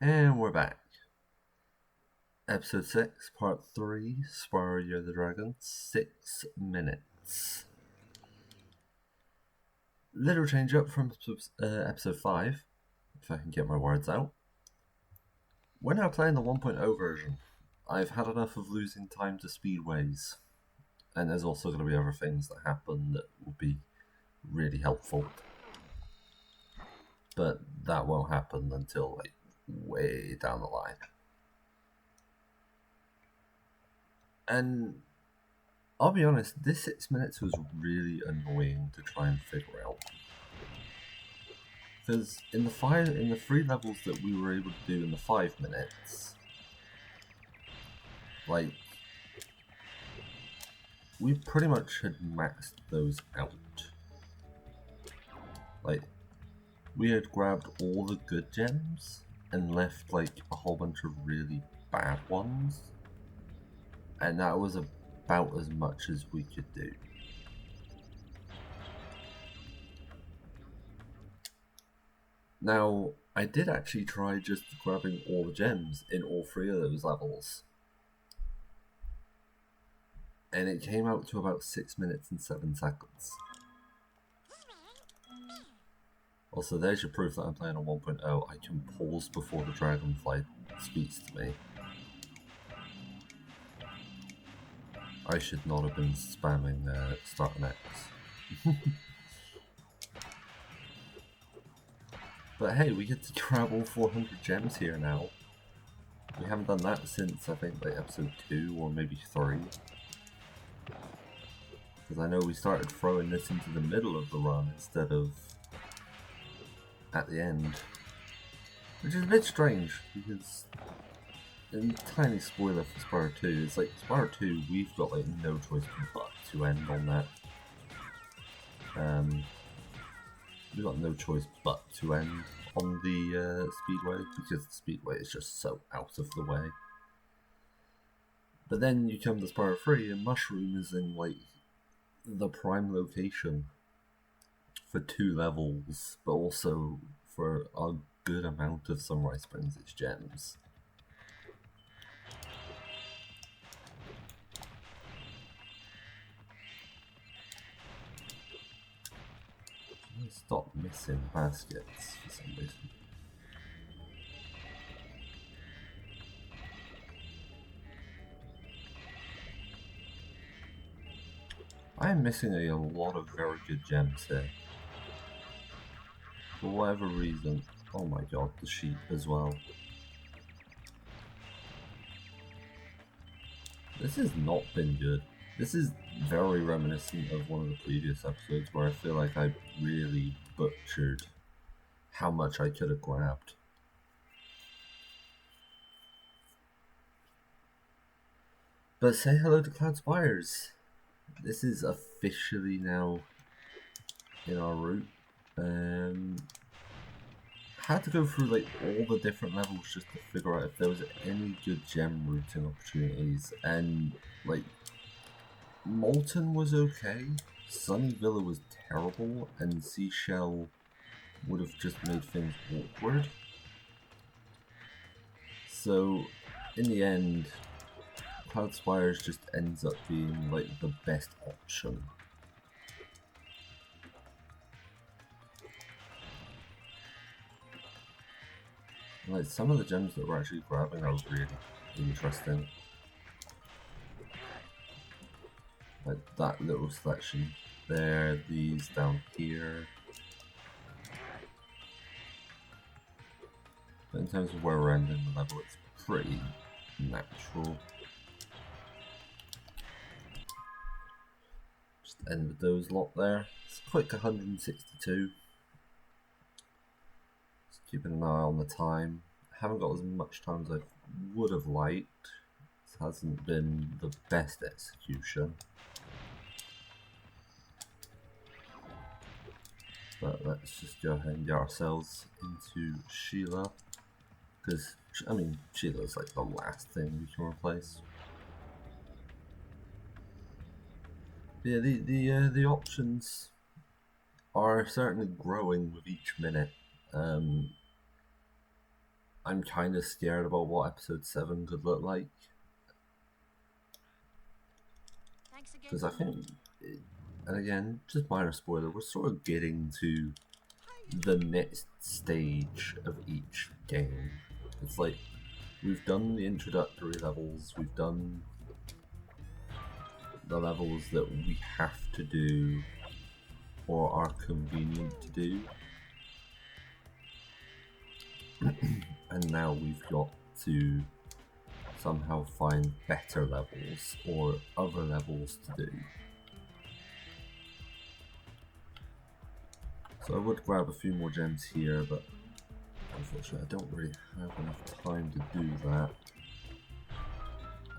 And we're back. Episode 6, Part 3, Spyro Year of the Dragon, 6 minutes. Little change up from episode 5, if I can get my words out. We're now playing the 1.0 version. I've had enough of losing time to speedways. And there's also going to be other things that happen that will be really helpful. But that won't happen until like way down the line. And I'll be honest, this 6 minutes was really annoying to try and figure out. Because in the 3 levels that we were able to do in the 5 minutes, like, we pretty much had maxed those out. Like, we had grabbed all the good gems and left like a whole bunch of really bad ones. And that was about as much as we could do. Now, I did actually try just grabbing all the gems in all 3 of those levels. And it came out to about 6 minutes and 7 seconds. Also, there's your proof that I'm playing on 1.0. I can pause before the dragonfly speaks to me. I should not have been spamming start an X. But hey, we get to grab all 400 gems here now. We haven't done that since, I think, like episode 2 or maybe 3. Because I know we started throwing this into the middle of the run instead of at the end. Which is a bit strange, because a tiny spoiler for Spyro 2, it's like Spyro 2, we've got like no choice but to end on that. We've got no choice but to end on the speedway, because the speedway is just so out of the way. But then you come to Spyro 3 and Mushroom is in like the prime location for 2 levels, but also for a good amount of Sunrise Springs' gems. Stop missing baskets for some reason. I am missing a lot of very good gems here. For whatever reason. Oh my god, the sheep as well. This has not been good. This is very reminiscent of one of the previous episodes where I feel like I really butchered how much I could have grabbed. But say hello to Cloud Spires. This is officially now in our route. Had to go through like all the different levels just to figure out if there was any good gem routing opportunities, and like Molten was okay, Sunny Villa was terrible, and Seashell would have just made things awkward. So in the end, Cloud Spires just ends up being like the best option. Like, some of the gems that we're actually grabbing are really interesting. Like that little selection there, these down here. But in terms of where we're ending the level, it's pretty natural. Just end with those lot there. It's quick 162. Keeping an eye on the time. Haven't got as much time as I would have liked. This hasn't been the best execution. But let's just go ahead and get ourselves into Sheila. Because, I mean, Sheila's like the last thing we can replace. But yeah, the options are certainly growing with each minute. I'm kind of scared about what episode 7 could look like. Because I think, and again, just minor spoiler, we're sort of getting to the next stage of each game. It's like, we've done the introductory levels, we've done the levels that we have to do or are convenient to do. And now we've got to somehow find better levels or other levels to do. So I would grab a few more gems here, but unfortunately I don't really have enough time to do that.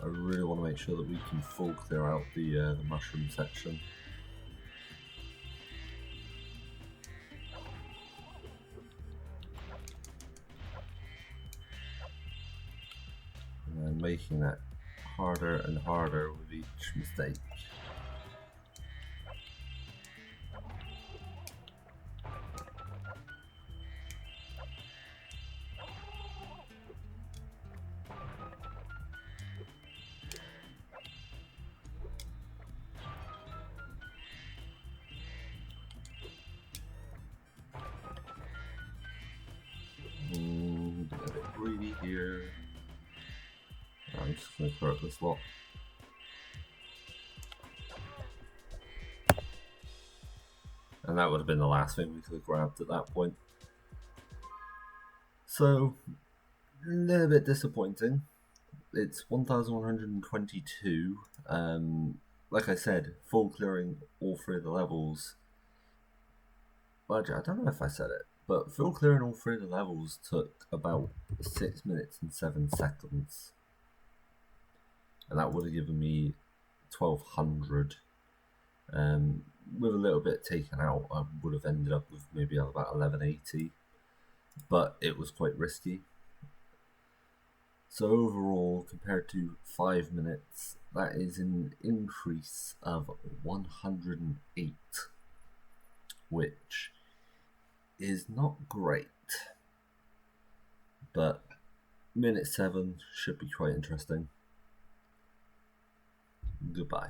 I really want to make sure that we can full clear out the mushroom section. And making that harder and harder with each mistake. A bit greedy here. I'm just going to clear up this lot. And that would have been the last thing we could have grabbed at that point. So, a little bit disappointing. It's 1122. Like I said, full clearing all 3 of the levels. Well, I don't know if I said it, but full clearing all 3 of the levels took about 6 minutes and 7 seconds. And that would have given me 1200. With a little bit taken out, I would have ended up with maybe about 1180. But it was quite risky. So overall, compared to 5 minutes, that is an increase of 108, which is not great. But minute 7 should be quite interesting. Goodbye.